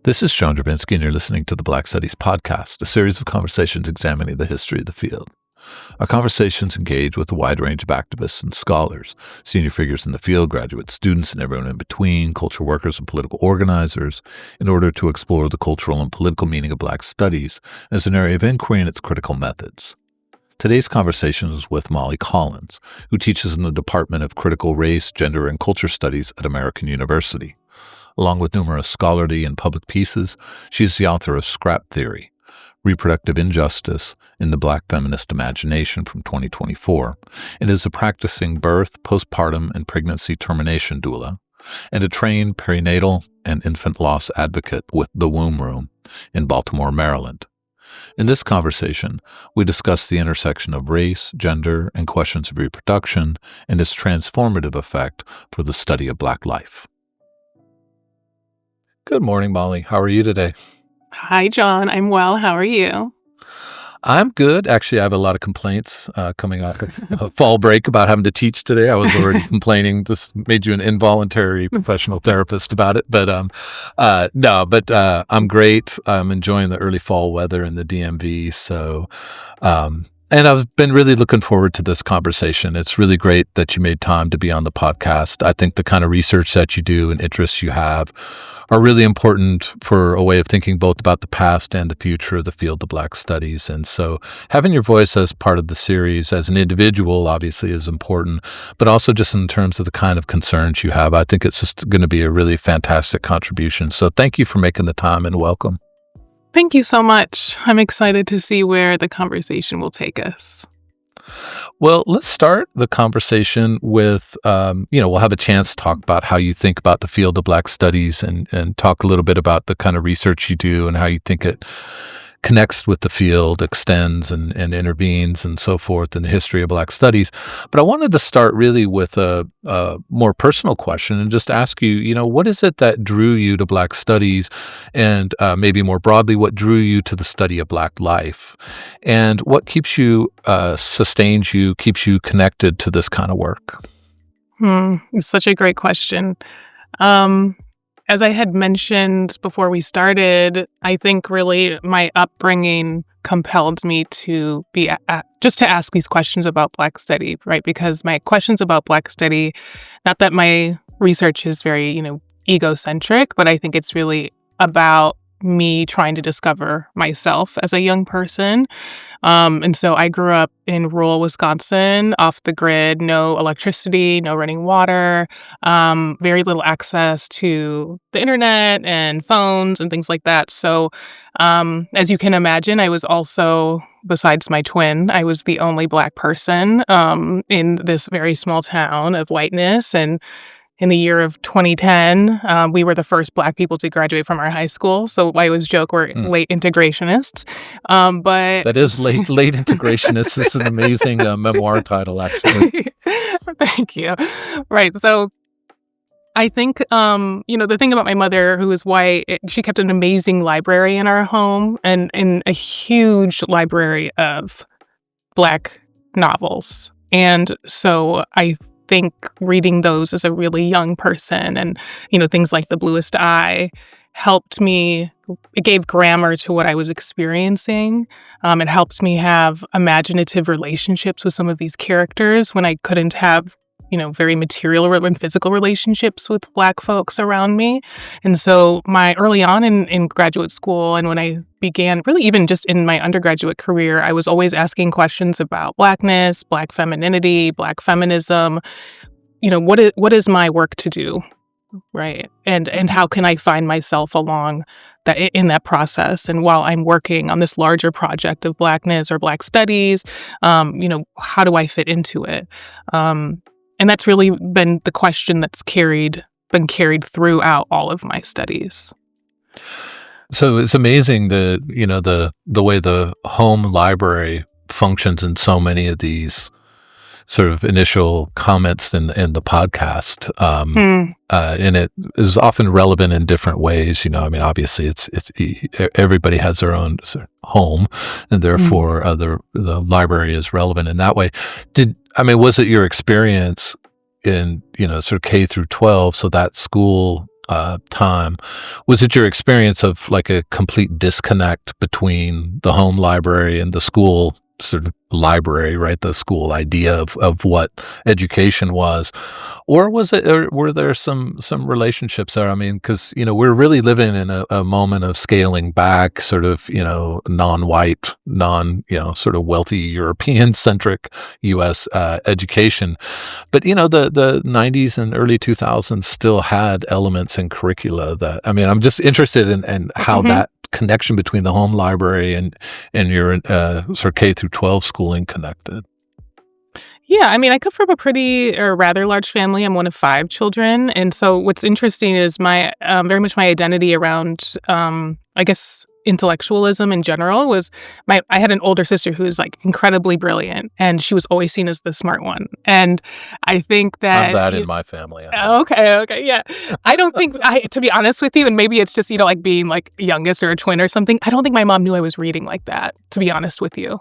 This is John Drabinski, and you're listening to the Black Studies Podcast, a series of conversations examining the history of the field. Our conversations engage with a wide range of activists and scholars, senior figures in the field, graduate students, and everyone in between, culture workers and political organizers, in order to explore the cultural and political meaning of Black studies as an area of inquiry and its critical methods. Today's conversation is with Molly Collins, who teaches in the Department of Critical Race, Gender, and Culture Studies at American University. Along with numerous scholarly and public pieces, she is the author of Scrap Theory, Reproductive Injustice in the Black Feminist Imagination from 2024, and is a practicing birth, postpartum, and pregnancy termination doula, and a trained perinatal and infant loss advocate with The Womb Room in Baltimore, Maryland. In this conversation, we discuss the intersection of race, gender, and questions of reproduction and its transformative effect for the study of Black life. Good morning, Molly. How are you today? Hi, John. I'm well. How are you? I'm good. Actually, I have a lot of complaints coming off of a fall break about having to teach today. I was already complaining. Just made you an involuntary professional therapist about it. But I'm great. I'm enjoying the early fall weather in the DMV. So, and I've been really looking forward to this conversation. It's really great that you made time to be on the podcast. I think the kind of research that you do and interests you have are really important for a way of thinking both about the past and the future of the field of Black studies. And so having your voice as part of the series as an individual obviously is important, but also just in terms of the kind of concerns you have, I think it's just going to be a really fantastic contribution. So thank you for making the time and welcome. Thank you so much. I'm excited to see where the conversation will take us. Well, let's start the conversation with, we'll have a chance to talk about how you think about the field of Black studies and talk a little bit about the kind of research you do and how you think it connects with the field, extends and intervenes and so forth in the history of Black studies. But I wanted to start really with a more personal question and just ask you, what is it that drew you to Black studies and maybe more broadly, what drew you to the study of Black life and what keeps you, sustains you, keeps you connected to this kind of work? It's such a great question. As I had mentioned before we started, I think really my upbringing compelled me to be just to ask these questions about Black study, right? Because my questions about Black study, not that my research is very, egocentric, but I think it's really about me trying to discover myself as a young person. And so I grew up in rural Wisconsin, off the grid, no electricity, no running water, very little access to the internet and phones and things like that. So as you can imagine, I was also, besides my twin, I was the only Black person in this very small town of whiteness. And in the year of 2010, we were the first Black people to graduate from our high school. So I always joke we're late integrationists. But that is late integrationists. It's an amazing memoir title, actually. Thank you. Right. So I think, the thing about my mother, who is white, she kept an amazing library in our home and in a huge library of Black novels. And so I think reading those as a really young person and, things like The Bluest Eye helped me. It gave grammar to what I was experiencing. It helped me have imaginative relationships with some of these characters when I couldn't have, very material and physical relationships with Black folks around me. And so early on in graduate school and when I began, really even just in my undergraduate career, I was always asking questions about Blackness, Black femininity, Black feminism. What is my work to do, right? And how can I find myself along in that process? And while I'm working on this larger project of Blackness or Black studies, how do I fit into it? And that's really been the question that's been carried throughout all of my studies. So it's amazing the way the home library functions in so many of these sort of initial comments in the podcast, and it is often relevant in different ways. Obviously, it's everybody has their own sort of home, and therefore the library is relevant in that way. Was it your experience in sort of K through 12? So that school time. Was it your experience of like a complete disconnect between the home library and the school sort of library, right? The school idea of what education was, or was it, or were there some relationships there? I mean, because we're really living in a moment of scaling back, sort of non-white, sort of wealthy European centric U.S. Education, but the 90s and early 2000s still had elements in curricula that, I mean, I'm just interested in how that connection between the home library and your sort of K through 12 schooling connected. Yeah, I mean, I come from a pretty or rather large family. I'm one of 5 children, and so what's interesting is my very much my identity around, I guess, intellectualism in general was I had an older sister who was like incredibly brilliant, and she was always seen as the smart one. And I think that I'm that in my family. Okay, yeah. I don't think to be honest with you, and maybe it's just like being like youngest or a twin or something. I don't think my mom knew I was reading like that. To be honest with you,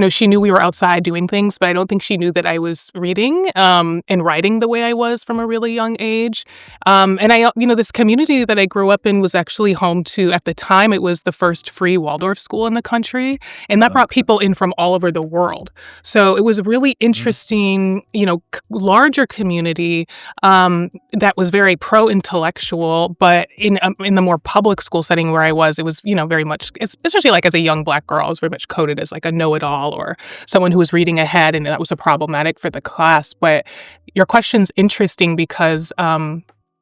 she knew we were outside doing things, but I don't think she knew that I was reading and writing the way I was from a really young age. And I, this community that I grew up in was actually home to, at the time, it was the first free Waldorf school in the country, and that brought people in from all over the world. So it was a really interesting, larger community that was very pro-intellectual, but in the more public school setting where I was, it was, very much, especially like as a young Black girl, I was very much coded as like a know-it-all or someone who was reading ahead, and that was problematic for the class. But your question's interesting because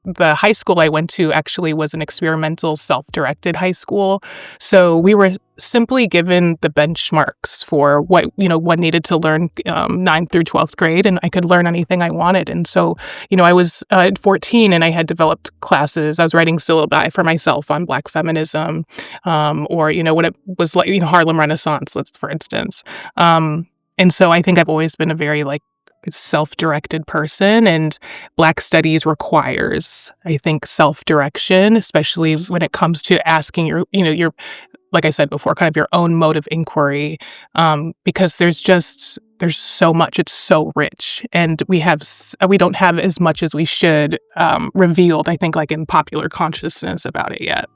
the high school I went to actually was an experimental, self-directed high school. So we were simply given the benchmarks for what needed to learn 9th through 12th grade, and I could learn anything I wanted. And so, I was 14 and I had developed classes. I was writing syllabi for myself on Black feminism, or what it was like, Harlem Renaissance, for instance. And so I think I've always been a very self-directed person, and Black studies requires, I think, self-direction, especially when it comes to asking your like I said before, kind of your own mode of inquiry, because there's so much, it's so rich, and we don't have as much as we should revealed, I think, like in popular consciousness about it yet.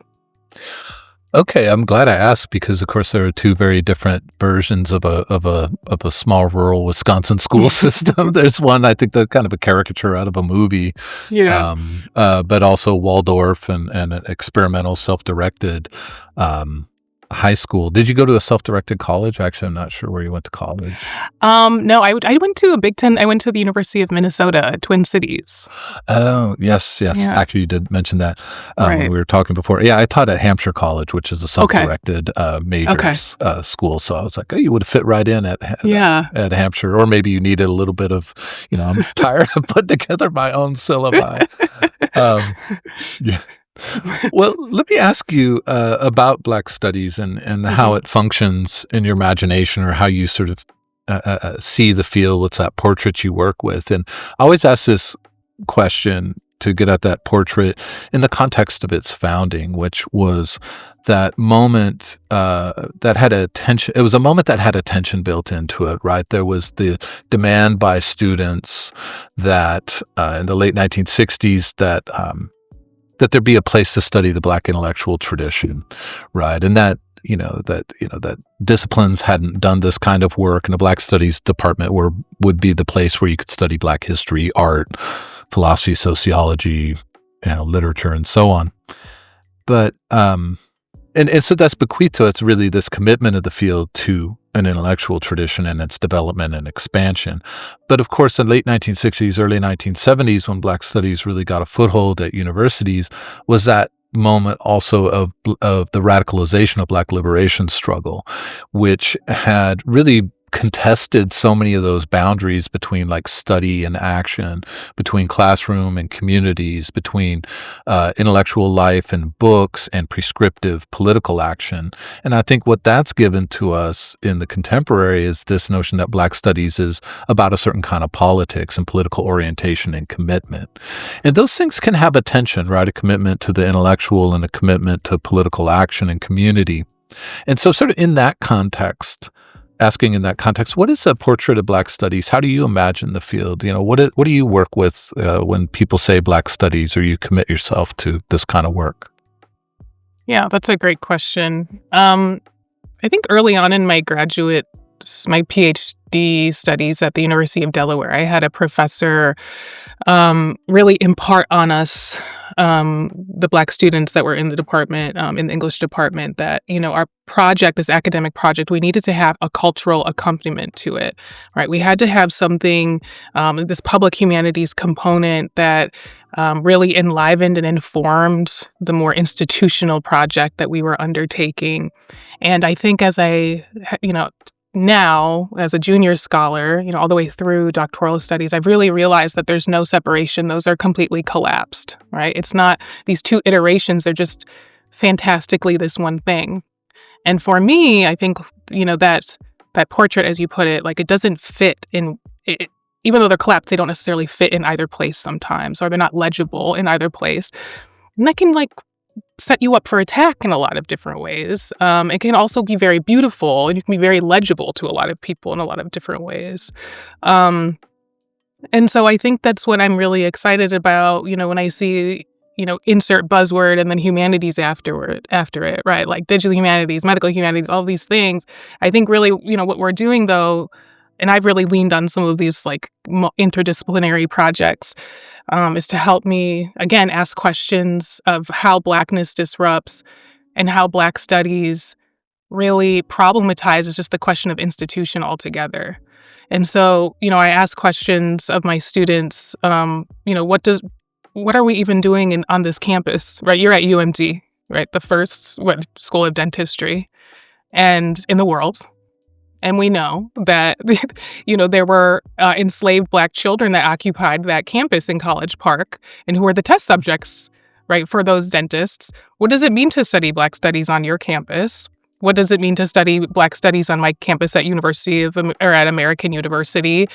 Okay, I'm glad I asked because, of course, there are 2 very different versions of a small rural Wisconsin school system. There's one, I think, the kind of a caricature out of a movie, but also Waldorf and an experimental, self-directed high school. Did you go to a self-directed college? Actually, I'm not sure where you went to college. No, I went to a Big Ten. I went to the University of Minnesota, Twin Cities. Oh, yes. Yeah. Actually, you did mention that when we were talking before. Yeah, I taught at Hampshire College, which is a self-directed majors school. So I was like, oh, you would fit right in at Hampshire, or maybe you needed a little bit of, I'm tired of putting together my own syllabi. Yeah. Well, let me ask you about Black studies and how it functions in your imagination, or how you sort of see the field. What's that portrait you work with? And I always ask this question to get at that portrait in the context of its founding, which was that moment that had a tension. It was a moment that had a tension built into it, right? There was the demand by students that in the late 1960s that there be a place to study the Black intellectual tradition, right? And that disciplines hadn't done this kind of work, and the Black Studies department would be the place where you could study Black history, art, philosophy, sociology, literature, and so on. But and so that's bequeathed to us really this commitment of the field to an intellectual tradition and its development and expansion. But of course, in late 1960s, early 1970s, when Black studies really got a foothold at universities, was that moment also of the radicalization of Black liberation struggle, which had really contested so many of those boundaries between like study and action, between classroom and communities, between intellectual life and books and prescriptive political action. And I think what that's given to us in the contemporary is this notion that Black studies is about a certain kind of politics and political orientation and commitment. And those things can have a tension, right? A commitment to the intellectual and a commitment to political action and community. And so sort of in that context, asking in that context, what is a portrait of Black studies? How do you imagine the field? What do you work with when people say Black studies, or you commit yourself to this kind of work? Yeah, that's a great question. I think early on in my PhD studies at the University of Delaware, I had a professor really impart on us, the Black students that were in the department, in the English department, that, our project, this academic project, we needed to have a cultural accompaniment to it, right? We had to have something, this public humanities component that really enlivened and informed the more institutional project that we were undertaking. And I think as now, as a junior scholar, all the way through doctoral studies, I've really realized that there's no separation. Those are completely collapsed, right? It's not these two iterations. They're just fantastically this one thing. And for me, I think, that portrait, as you put it, like, it doesn't fit in it. Even though they're collapsed, they don't necessarily fit in either place sometimes, or they're not legible in either place. And that can, set you up for attack in a lot of different ways. It can also be very beautiful, and you can be very legible to a lot of people in a lot of different ways. And so I think that's what I'm really excited about, when I see, insert buzzword and then humanities after it, right? Like digital humanities, medical humanities, all these things. I think really, what we're doing though, and I've really leaned on some of these interdisciplinary projects, is to help me, again, ask questions of how Blackness disrupts and how Black studies really problematizes just the question of institution altogether. And so, I ask questions of my students, what are we even doing on this campus, right? You're at UMD, right? The first school of dentistry and in the world. And we know that, there were enslaved Black children that occupied that campus in College Park, and who were the test subjects, right, for those dentists. What does it mean to study Black studies on your campus? What does it mean to study Black studies on my campus at at American University,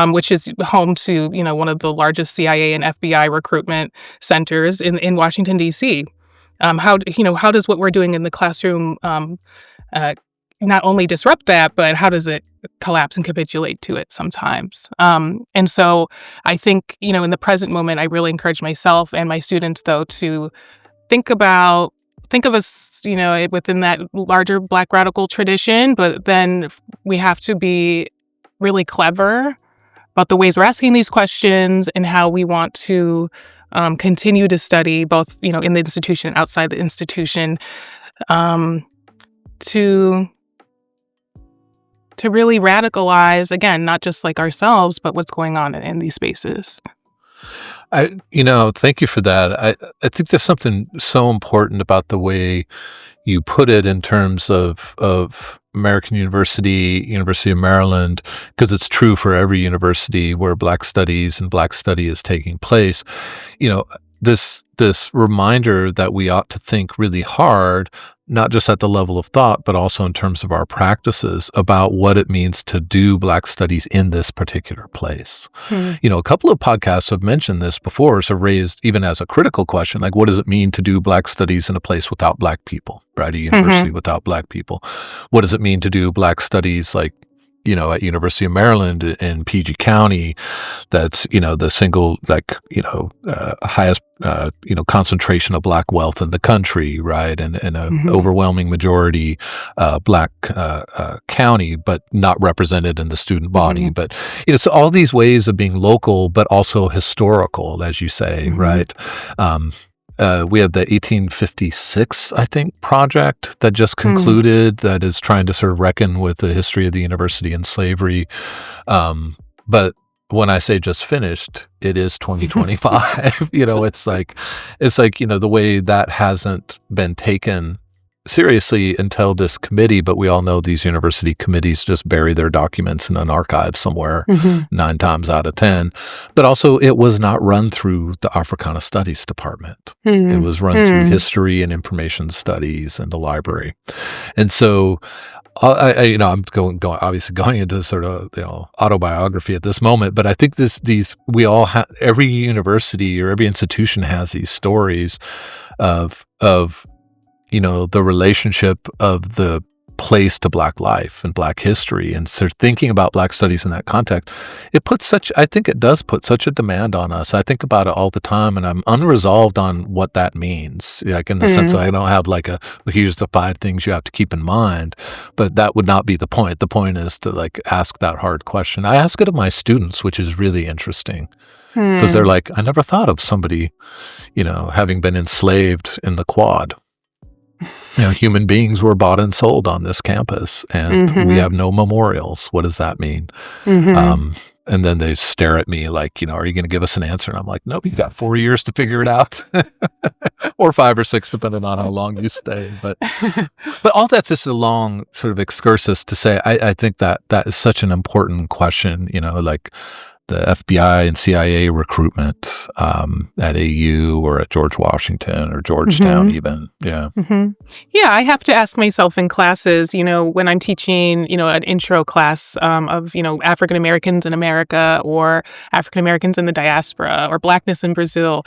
which is home to, one of the largest CIA and FBI recruitment centers in Washington, D.C.? How does what we're doing in the classroom not only disrupt that, but how does it collapse and capitulate to it sometimes? And so I think, in the present moment, I really encourage myself and my students, though, to think of us, within that larger Black radical tradition, but then we have to be really clever about the ways we're asking these questions and how we want to continue to study both, in the institution and outside the institution, to really radicalize, again, not just ourselves, but what's going on in these spaces. Thank you for that. I think there's something so important about the way you put it in terms of American University, University of Maryland, because it's true for every university where Black studies and Black study is taking place. This reminder that we ought to think really hard, not just at the level of thought, but also in terms of our practices about what it means to do Black studies in this particular place. Mm-hmm. A couple of podcasts have mentioned this before, so raised even as a critical question, like, what does it mean to do Black studies in a place without Black people, right? A university mm-hmm. without Black people. What does it mean to do Black studies at University of Maryland in PG County, that's, the single, highest, concentration of Black wealth in the country, right? And an mm-hmm. overwhelming majority Black county, but not represented in the student body. Mm-hmm. But, so all these ways of being local, but also historical, as you say, mm-hmm. right? We have the 1856, I think, project that just concluded that is trying to sort of reckon with the history of the university and slavery. But when I say just finished, it is 2025. It's like, the way that hasn't been taken seriously until this committee, but we all know these university committees just bury their documents in an archive somewhere mm-hmm. 9 times out of 10. But also it was not run through the Africana Studies department. Mm-hmm. It was run mm-hmm. through history and information studies and the library. And so I'm going obviously going into sort of autobiography at this moment, but I think we all every university or every institution has these stories of the relationship of the place to Black life and Black history, and so thinking about Black studies in that context, I think it does put such a demand on us. I think about it all the time, and I'm unresolved on what that means. Like in the sense that I don't have like here's the 5 things you have to keep in mind, but that would not be the point. The point is to like ask that hard question. I ask it of my students, which is really interesting because they're like, I never thought of somebody, having been enslaved in the Quad. Human beings were bought and sold on this campus, and we have no memorials. What does that mean? And then they stare at me like, are you going to give us an answer? And I'm like, nope, you've got 4 years to figure it out, or 5 or 6, depending on how long you stay. But all that's just a long sort of excursus to say, I think that is such an important question, like the FBI and CIA recruitment at AU or at George Washington or Georgetown even. Yeah. Yeah, I have to ask myself in classes, when I'm teaching, an intro class of, African Americans in America or African Americans in the diaspora or Blackness in Brazil.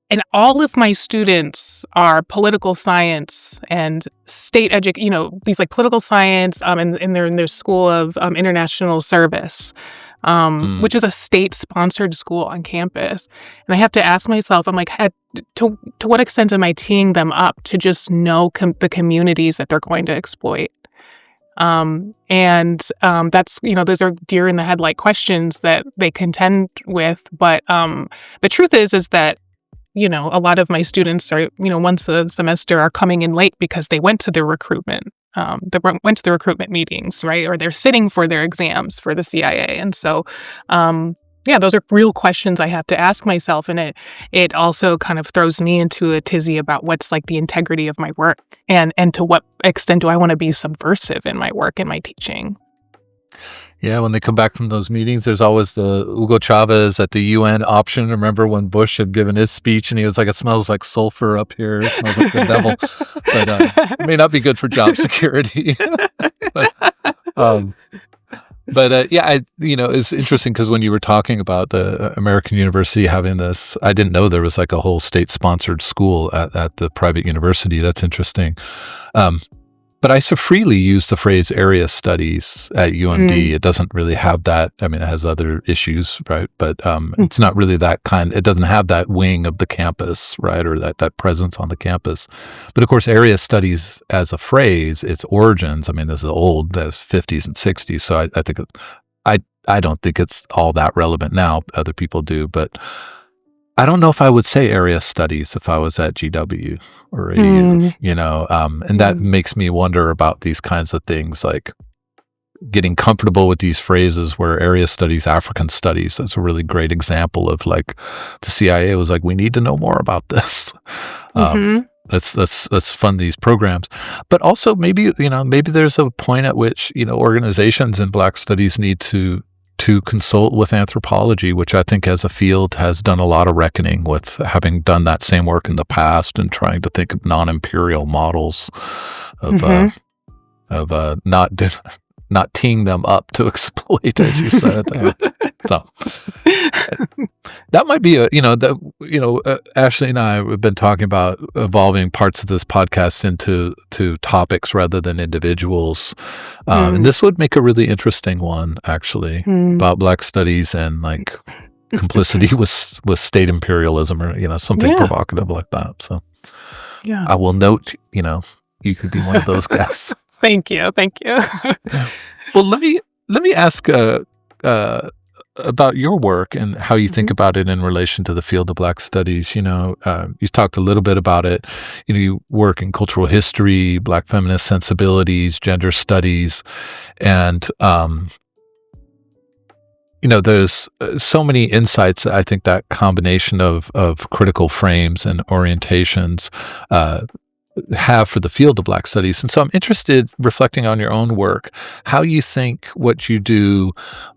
And all of my students are political science and state these like political science and they're in their school of international service. Which is a state-sponsored school on campus. And I have to ask myself, I'm like, to what extent am I teeing them up to just know the communities that they're going to exploit? That's, those are deer in the headlight questions that they contend with. But the truth is that, a lot of my students are, once a semester are coming in late because they went to the recruitment. They went to the recruitment meetings, right? Or they're sitting for their exams for the CIA. And so, those are real questions I have to ask myself. And it also kind of throws me into a tizzy about what's like the integrity of my work and to what extent do I want to be subversive in my work and my teaching. Yeah, when they come back from those meetings, there's always the Hugo Chavez at the UN option. Remember when Bush had given his speech and he was like, it smells like sulfur up here. It smells like the devil. But it may not be good for job security. It's interesting because when you were talking about the American University having this, I didn't know there was like a whole state-sponsored school at the private university. That's interesting. But I so freely use the phrase area studies at UMD. It doesn't really have that. I mean, it has other issues, right? But it's not really that kind. It doesn't have that wing of the campus, right? Or that presence on the campus. But of course, area studies as a phrase, its origins, I mean, this is old, as 50s and 60s. So I think I don't think it's all that relevant now. Other people do, but I don't know if I would say area studies if I was at GW or AU, and that makes me wonder about these kinds of things, like getting comfortable with these phrases where area studies, African studies, that's a really great example of like the CIA was like, we need to know more about this. Let's fund these programs. But also maybe there's a point at which, organizations in Black studies need to consult with anthropology, which I think as a field has done a lot of reckoning with, having done that same work in the past and trying to think of non-imperial models of not teeing them up to exploit, as you said. So that might be Ashley and I have been talking about evolving parts of this podcast into topics rather than individuals. And this would make a really interesting one, actually, about Black studies and like complicity with state imperialism or, something provocative like that. So I will note, you could be one of those guests. Thank you. Well, let me ask about your work and how you think about it in relation to the field of Black studies. You talked a little bit about it. You work in cultural history, Black feminist sensibilities, gender studies, and there's so many insights. I think that combination of critical frames and orientations have for the field of Black studies. And so I'm interested, reflecting on your own work, how you think what you do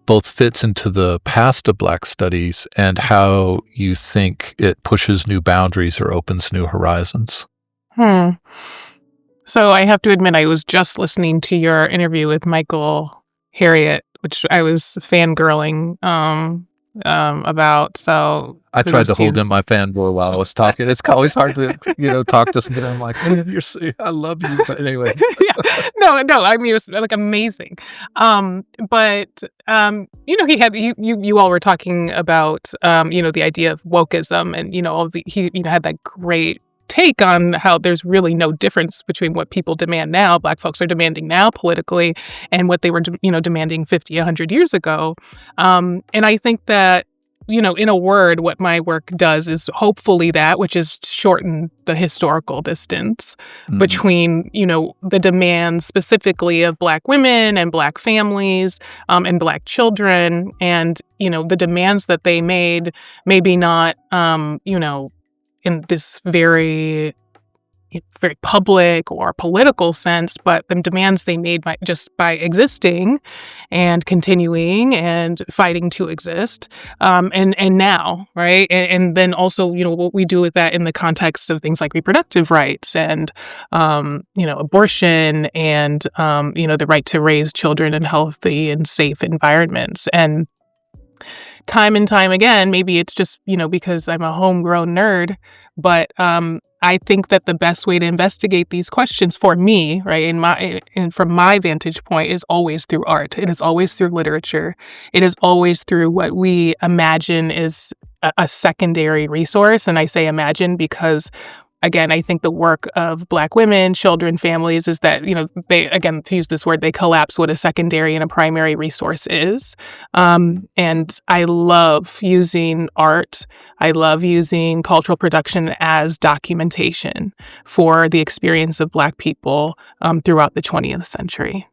both fits into the past of Black studies and how you think it pushes new boundaries or opens new horizons. So I have to admit, I was just listening to your interview with Michael Harriot, which I was fangirling about. So I tried kudos to to you. hold in my fanboy while I was talking. It's always hard to, talk to somebody. I'm like, I love you. But anyway, Yeah. No. I mean, it was like amazing. But he had you all were talking about the idea of wokeism, and all the he had that great take on how there's really no difference between what people demand now, Black folks are demanding now politically, and what they were demanding 50, 100 years ago. And I think that in a word, what my work does is hopefully that, which is shorten the historical distance between, the demands specifically of Black women and Black families and Black children, and, the demands that they made, maybe not, in this very public or political sense, but the demands they made by existing and continuing and fighting to exist, and now, right? And then also, what we do with that in the context of things like reproductive rights and, abortion and, the right to raise children in healthy and safe environments. And time and time again, maybe it's just, because I'm a homegrown nerd, but I think that the best way to investigate these questions for me, right, and from my vantage point, is always through art. It is always through literature. It is always through what we imagine is a secondary resource. And I say imagine because, again, I think the work of Black women, children, families is that, they, again, to use this word, they collapse what a secondary and a primary resource is. And I love using art. I love using cultural production as documentation for the experience of Black people throughout the 20th century.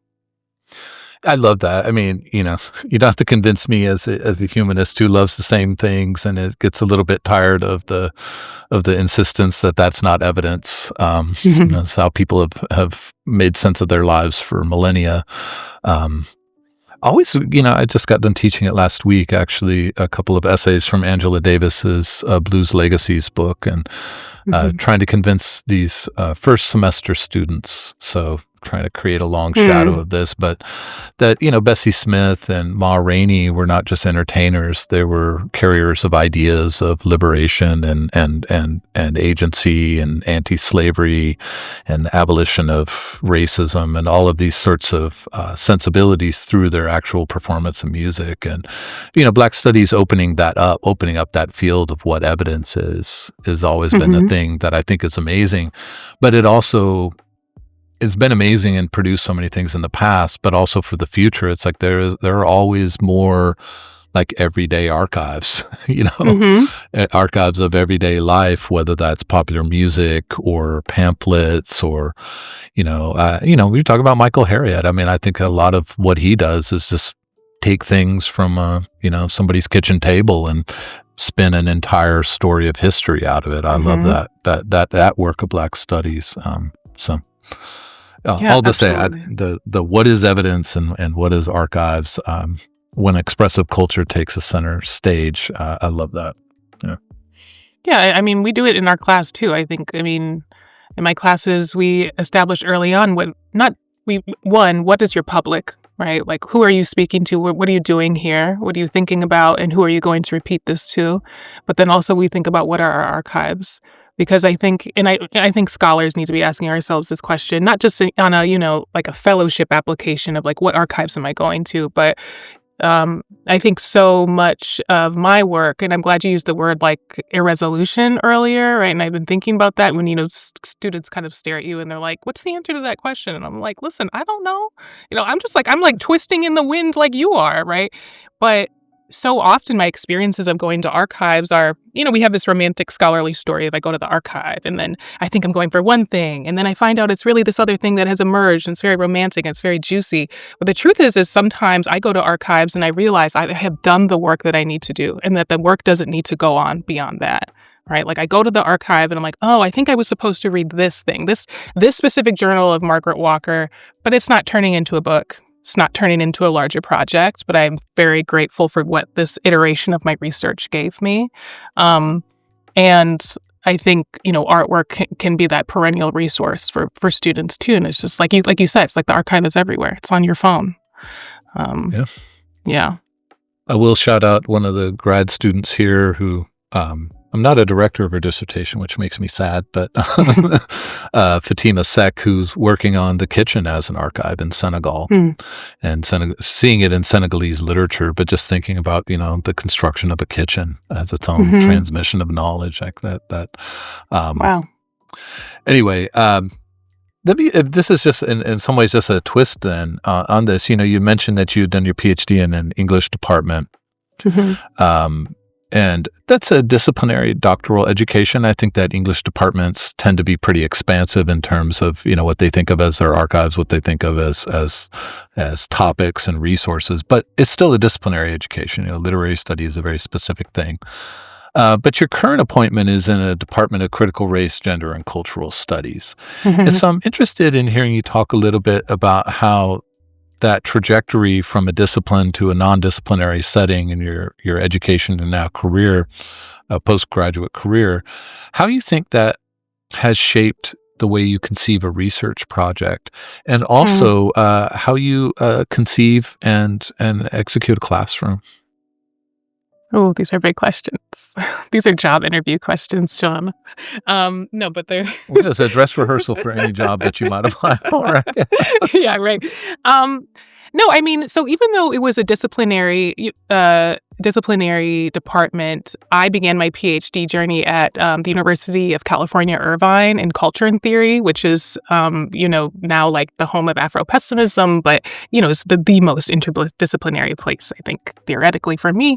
I love that. I mean, you don't have to convince me as a humanist who loves the same things and it gets a little bit tired of the insistence that that's not evidence. It's how people have made sense of their lives for millennia. Always, I just got done teaching it last week, actually, a couple of essays from Angela Davis's Blues Legacies book, and trying to convince these first semester students. So trying to create a long shadow of this, but that, Bessie Smith and Ma Rainey were not just entertainers. They were carriers of ideas of liberation and agency and anti-slavery and abolition of racism and all of these sorts of sensibilities through their actual performance and music. And, Black Studies opening up that field of what evidence is always been a thing that I think is amazing. But it's been amazing and produced so many things in the past, but also for the future. It's like there are always more like everyday archives, archives of everyday life, whether that's popular music or pamphlets or, we talk about Michael Harriot. I mean, I think a lot of what he does is just take things from, somebody's kitchen table and spin an entire story of history out of it. I love that work of Black Studies. All to say, the what is evidence and what is archives, when expressive culture takes a center stage, I love that. Yeah, I mean, we do it in our class too. I think, in my classes, we establish early on what is your public, right? Like, who are you speaking to? What are you doing here? What are you thinking about? And who are you going to repeat this to? But then also we think about what are our archives. Because I think scholars need to be asking ourselves this question, not just on a, like a fellowship application of like, what archives am I going to? But I think so much of my work, and I'm glad you used the word like irresolution earlier, right? And I've been thinking about that when, students kind of stare at you and they're like, what's the answer to that question? And I'm like, listen, I don't know. I'm like twisting in the wind like you are, right? But so often my experiences of going to archives are, we have this romantic scholarly story of I go to the archive and then I think I'm going for one thing. And then I find out it's really this other thing that has emerged and it's very romantic and it's very juicy. But the truth is sometimes I go to archives and I realize I have done the work that I need to do and that the work doesn't need to go on beyond that. Right? Like I go to the archive and I'm like, oh, I think I was supposed to read this thing, this specific journal of Margaret Walker, but it's not turning into a book. It's not turning into a larger project, but I'm very grateful for what this iteration of my research gave me. And I think, artwork can be that perennial resource for students too. And it's just like you said, it's like the archive is everywhere. It's on your phone. Yeah. I will shout out one of the grad students here who, I'm not a director of her dissertation, which makes me sad, but Fatima Sek, who's working on the kitchen as an archive in Senegal, and seeing it in Senegalese literature, but just thinking about, the construction of a kitchen as its own transmission of knowledge like that. Wow. Anyway, this is just in some ways just a twist then on this. You mentioned that you'd done your PhD in an English department. And that's a disciplinary doctoral education. I think that English departments tend to be pretty expansive in terms of, what they think of as their archives, what they think of as topics and resources, but it's still a disciplinary education. Literary study is a very specific thing. But your current appointment is in a Department of Critical Race, Gender, and Cultural Studies. And so I'm interested in hearing you talk a little bit about how that trajectory from a discipline to a non-disciplinary setting in your education and now career, postgraduate career, how you think that has shaped the way you conceive a research project, and also how you conceive and execute a classroom. Oh, these are big questions. These are job interview questions, John. No, but they're Well, it's a dress rehearsal for any job that you might apply for. yeah, right. No, I mean, so even though it was a disciplinary department, I began my PhD journey at the University of California, Irvine in culture and theory, which is, now like the home of Afro-pessimism, but, is the most interdisciplinary place, I think, theoretically for me.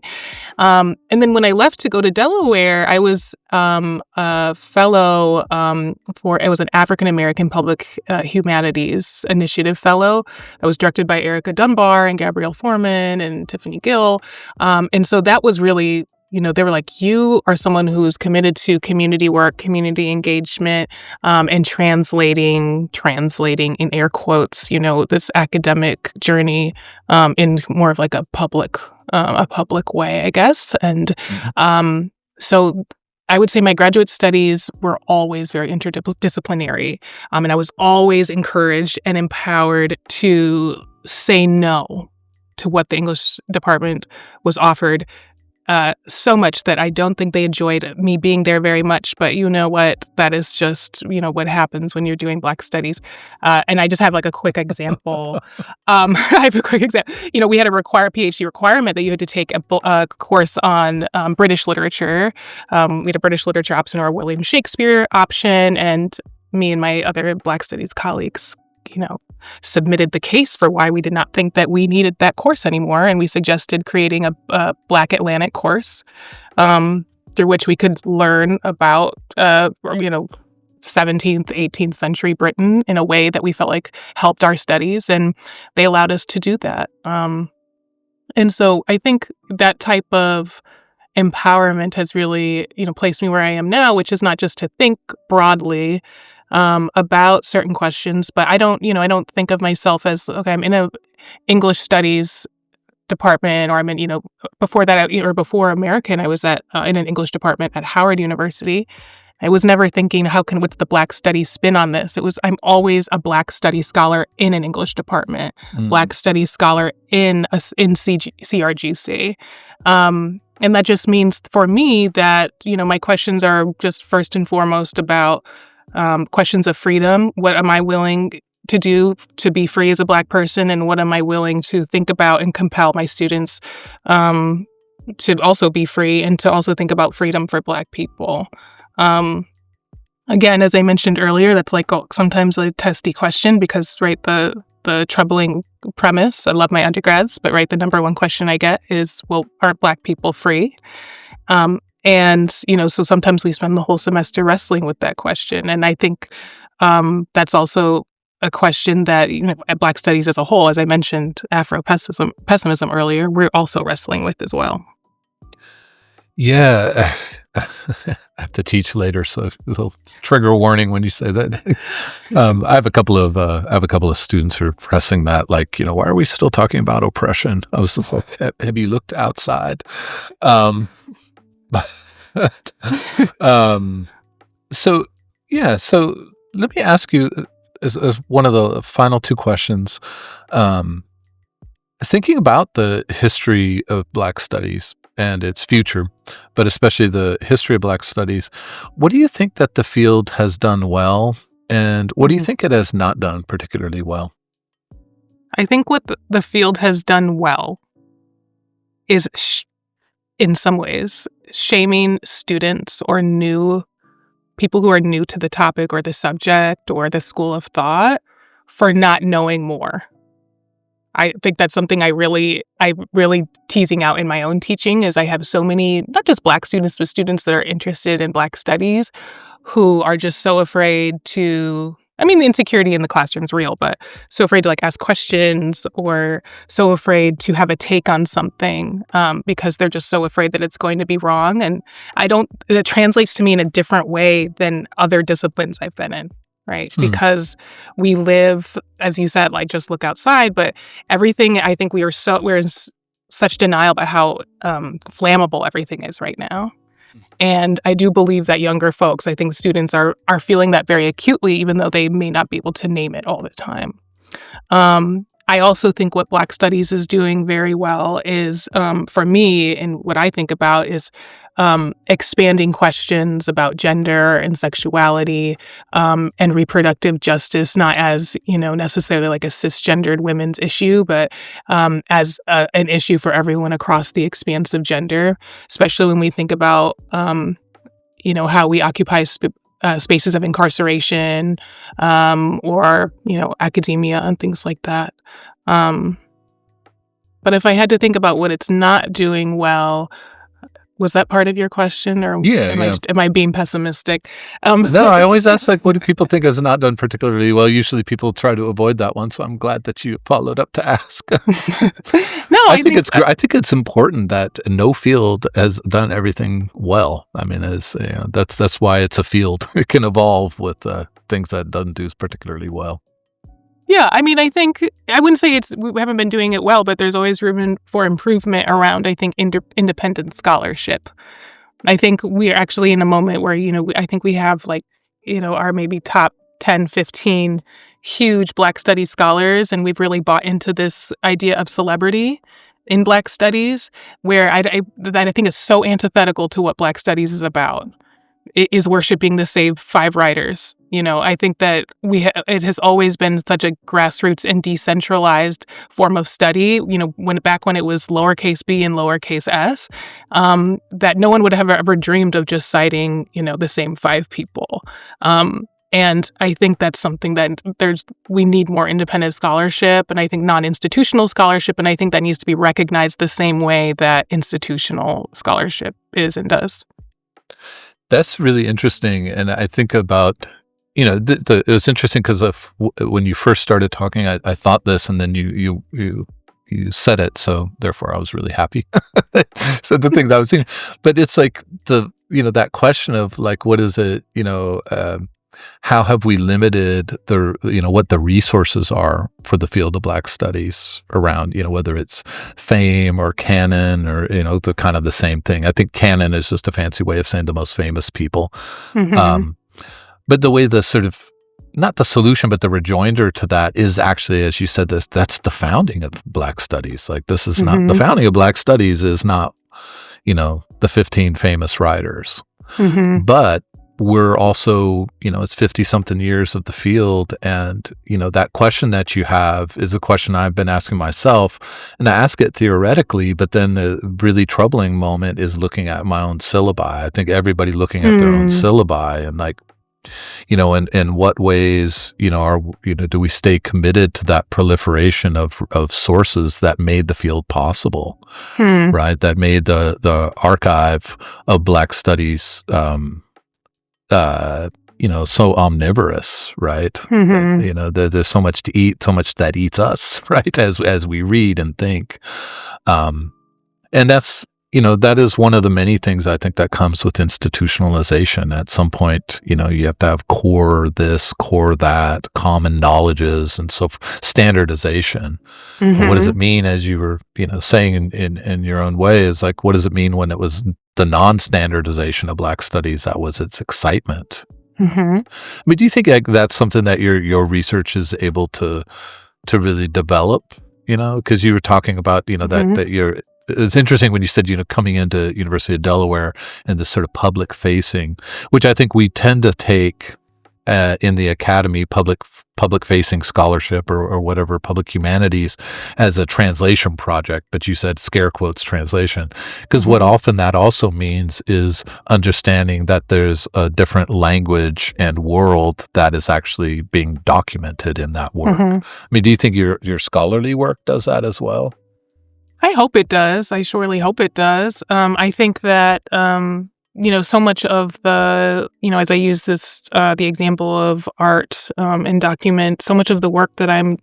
And then when I left to go to Delaware, I was a fellow it was an African-American Public Humanities Initiative fellow that was directed by Erica Dunbar and Gabrielle Foreman and Tiffany Gill. And so that was really, they were like, you are someone who's committed to community work, community engagement, and translating in air quotes, this academic journey in more of like a public way, I guess. And so I would say my graduate studies were always very interdisciplinary, and I was always encouraged and empowered to say no to what the English department was offered, so much that I don't think they enjoyed me being there very much. But you know what? That is just, what happens when you're doing Black studies. And I just have like a quick example. I have a quick example. We had a PhD requirement that you had to take a course on British literature. We had a British literature option or a William Shakespeare option. And me and my other Black studies colleagues, submitted the case for why we did not think that we needed that course anymore. And we suggested creating a Black Atlantic course through which we could learn about, 17th, 18th century Britain in a way that we felt like helped our studies. And they allowed us to do that. And so I think that type of empowerment has really, placed me where I am now, which is not just to think broadly about certain questions, but I don't think of myself as, okay, I'm in a English studies department, or I'm in, before that, or before American, I was in an English department at Howard University. I was never thinking, what's the Black studies spin on this? It was, I'm always a Black studies scholar in an English department, Black studies scholar in CRGC. And that just means for me that, my questions are just first and foremost about questions of freedom. What am I willing to do to be free as a Black person? And what am I willing to think about and compel my students to also be free and to also think about freedom for Black people? Again, as I mentioned earlier, that's like sometimes a testy question because, right, the troubling premise, I love my undergrads, but right, the number one question I get is, well, are Black people free? And, so sometimes we spend the whole semester wrestling with that question. And I think that's also a question that, at Black studies as a whole, as I mentioned, Afro-pessimism earlier, we're also wrestling with as well. Yeah. I have to teach later, so a little trigger warning when you say that. I have a couple of students who are pressing that, like, why are we still talking about oppression? I was like, have you looked outside? So let me ask you as one of the final two questions. Thinking about the history of Black studies and its future, but especially the history of Black studies, what do you think that the field has done well, and what do you Mhm. think it has not done particularly well? I think what the field has done well is, in some ways, shaming students or new people who are new to the topic or the subject or the school of thought for not knowing more. I think that's something I'm really teasing out in my own teaching is I have so many, not just Black students, but students that are interested in Black studies who are just so afraid to, I mean, the insecurity in the classroom is real, but so afraid to like ask questions or so afraid to have a take on something because they're just so afraid that it's going to be wrong. And it translates to me in a different way than other disciplines I've been in. Right. Hmm. Because we live, as you said, like just look outside, but everything, I think we're in such denial about how flammable everything is right now. And I do believe that younger folks, I think students are feeling that very acutely, even though they may not be able to name it all the time. I also think what Black Studies is doing very well is, for me, and what I think about is expanding questions about gender and sexuality and reproductive justice, not as, necessarily like a cisgendered women's issue, but as an issue for everyone across the expanse of gender, especially when we think about, how we occupy spaces of incarceration or, academia and things like that. But if I had to think about what it's not doing well, was that part of your question, or Yeah, yeah. am I being pessimistic? No, I always ask, like, what do people think is not done particularly well? Usually people try to avoid that one, so I'm glad that you followed up to ask. No, I think I think it's important that no field has done everything well. I mean, that's why it's a field. It can evolve with things that it doesn't do particularly well. Yeah, I mean, I think I wouldn't say we haven't been doing it well, but there's always room for improvement around, I think, independent scholarship. I think we are actually in a moment where, I think we have our maybe top 10, 15 huge Black studies scholars, and we've really bought into this idea of celebrity in Black studies, where that I think is so antithetical to what Black studies is about. It is worshiping the same 5 writers. I think that it has always been such a grassroots and decentralized form of study, when it was lowercase b and lowercase s, that no one would have ever dreamed of just citing, the same 5 people. And I think that's something that we need more independent scholarship, and I think non-institutional scholarship, and I think that needs to be recognized the same way that institutional scholarship is and does. That's really interesting, and I think about, it was interesting because when you first started talking, I thought this, and then you said it, so therefore I was really happy. So the thing that I was thinking, but it's like that question of like, what is it, how have we limited what the resources are for the field of Black studies around, whether it's fame or canon or, the kind of the same thing. I think canon is just a fancy way of saying the most famous people. Mm-hmm. But the way the sort of, not the solution, but the rejoinder to that is actually, as you said, that's the founding of Black studies. Like this is not, the founding of Black studies is not, the 15 famous writers, but we're also, it's 50 something years of the field. And, that question that you have is a question I've been asking myself, and I ask it theoretically, but then the really troubling moment is looking at my own syllabi. I think everybody looking at their own syllabi and like, in what ways, do we stay committed to that proliferation of sources that made the field possible, right? That made the archive of Black studies, so omnivorous, right? There's so much to eat, so much that eats us, right? As we read and think. And that's, that is one of the many things I think that comes with institutionalization. At some point, you have to have core this, core that, common knowledges, and so standardization. And what does it mean, as you were, saying in your own way, is like, what does it mean when it was the non-standardization of Black studies that was its excitement? I mean, do you think that's something that your research is able to really develop? because you were talking about, that you're, it's interesting when you said, coming into University of Delaware and this sort of public facing, which I think we tend to take in the academy, public facing scholarship or whatever, public humanities, as a translation project. But you said scare quotes translation, because what often that also means is understanding that there's a different language and world that is actually being documented in that work. I mean, do you think your scholarly work does that as well? I hope it does. I surely hope it does. I think that, so much of the, as I use this, the example of art and document, so much of the work that I'm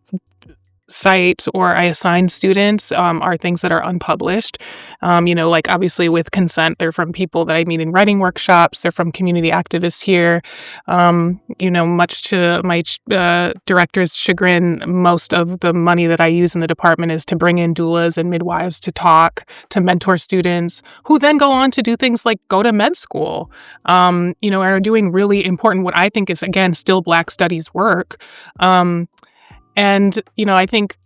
cite or I assign students are things that are unpublished. Like obviously with consent, they're from people that I meet in writing workshops. They're from community activists here. Much to my director's chagrin, most of the money that I use in the department is to bring in doulas and midwives to talk, to mentor students who then go on to do things like go to med school, and are doing really important, what I think is, again, still Black studies work. And, I think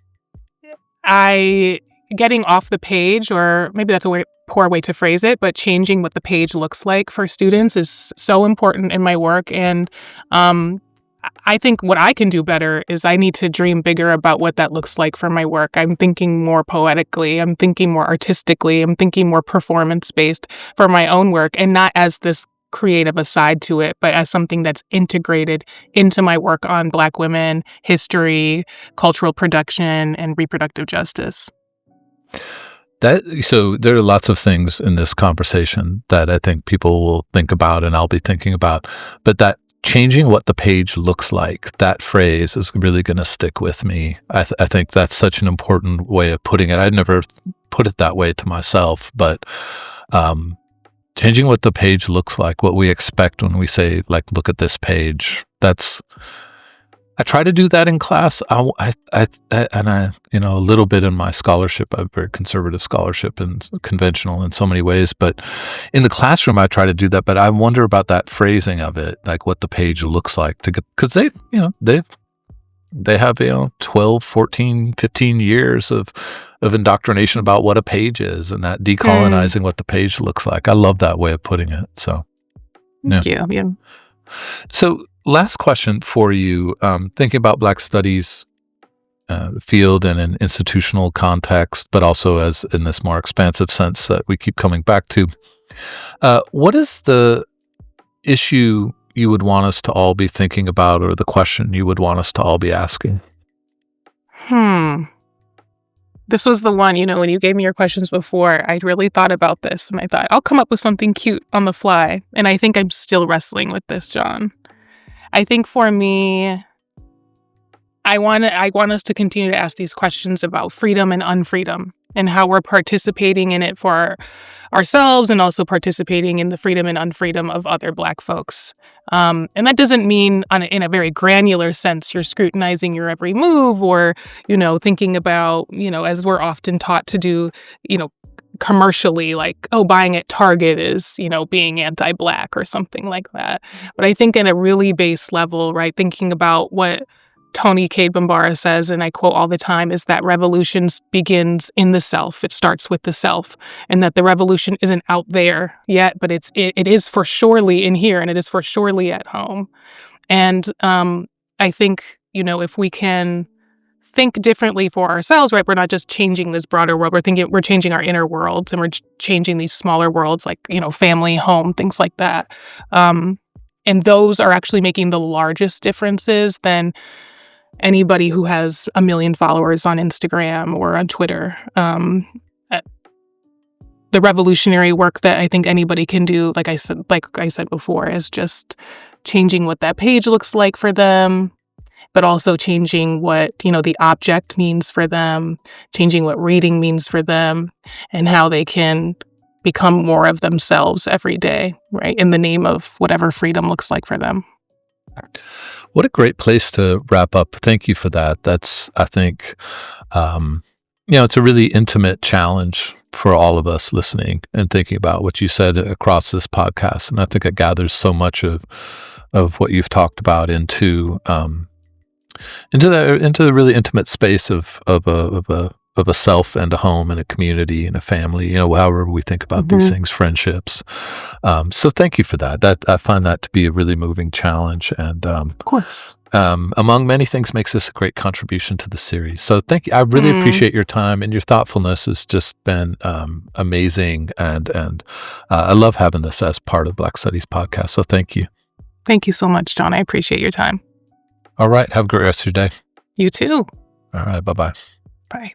getting off the page, or maybe that's a poor way to phrase it, but changing what the page looks like for students is so important in my work. And I think what I can do better is I need to dream bigger about what that looks like for my work. I'm thinking more poetically. I'm thinking more artistically. I'm thinking more performance-based for my own work, and not as this creative aside to it, but as something that's integrated into my work on Black women, history, cultural production, and reproductive justice. So there are lots of things in this conversation that I think people will think about, and I'll be thinking about, but that changing what the page looks like, that phrase is really going to stick with me. I think that's such an important way of putting it. I'd never put it that way to myself, but changing what the page looks like, what we expect when we say, like, look at this page. I try to do that in class. I a little bit in my scholarship. I have very conservative scholarship and conventional in so many ways. But in the classroom, I try to do that. But I wonder about that phrasing of it, like what the page looks like, because they have 12, 14, 15 years of indoctrination about what a page is, and that decolonizing what the page looks like. I love that way of putting it. So, Thank you. Yeah. So, last question for you. Thinking about Black studies, the field in an institutional context, but also as in this more expansive sense that we keep coming back to. What is the issue you would want us to all be thinking about, or the question you would want us to all be asking? This was the one, when you gave me your questions before, I really thought about this, and I thought, I'll come up with something cute on the fly. And I think I'm still wrestling with this, John. I think for me, I want us to continue to ask these questions about freedom and unfreedom, and how we're participating in it for ourselves, and also participating in the freedom and unfreedom of other Black folks. And that doesn't mean in a very granular sense you're scrutinizing your every move, or, thinking about, as we're often taught to do, commercially, like, buying at Target is, being anti-Black or something like that. But I think in a really base level, right, thinking about what Toni Cade Bambara says, and I quote all the time, is that revolution begins in the self. It starts with the self, and that the revolution isn't out there yet, but it is for surely in here, and it is for surely at home. And I think, if we can think differently for ourselves, right, we're not just changing this broader world, we're changing our inner worlds, and we're changing these smaller worlds, like, family, home, things like that. And those are actually making the largest differences than anybody who has 1 million followers on Instagram or on Twitter. The revolutionary work that I think anybody can do, like I said before, is just changing what that page looks like for them, but also changing what, the object means for them, changing what reading means for them, and how they can become more of themselves every day, right, in the name of whatever freedom looks like for them. What a great place to wrap up. Thank you for that. That's, I think, it's a really intimate challenge for all of us listening and thinking about what you said across this podcast. And I think it gathers so much of what you've talked about into into the really intimate space of a self and a home and a community and a family, however we think about these things, friendships. So thank you for that. I find that to be a really moving challenge, and Of course. among many things, makes this a great contribution to the series. So thank you. I really appreciate your time, and your thoughtfulness has just been amazing, and I love having this as part of Black Studies podcast. So thank you. Thank you so much, John. I appreciate your time. All right. Have a great rest of your day. You too. All right. Bye-bye. Bye.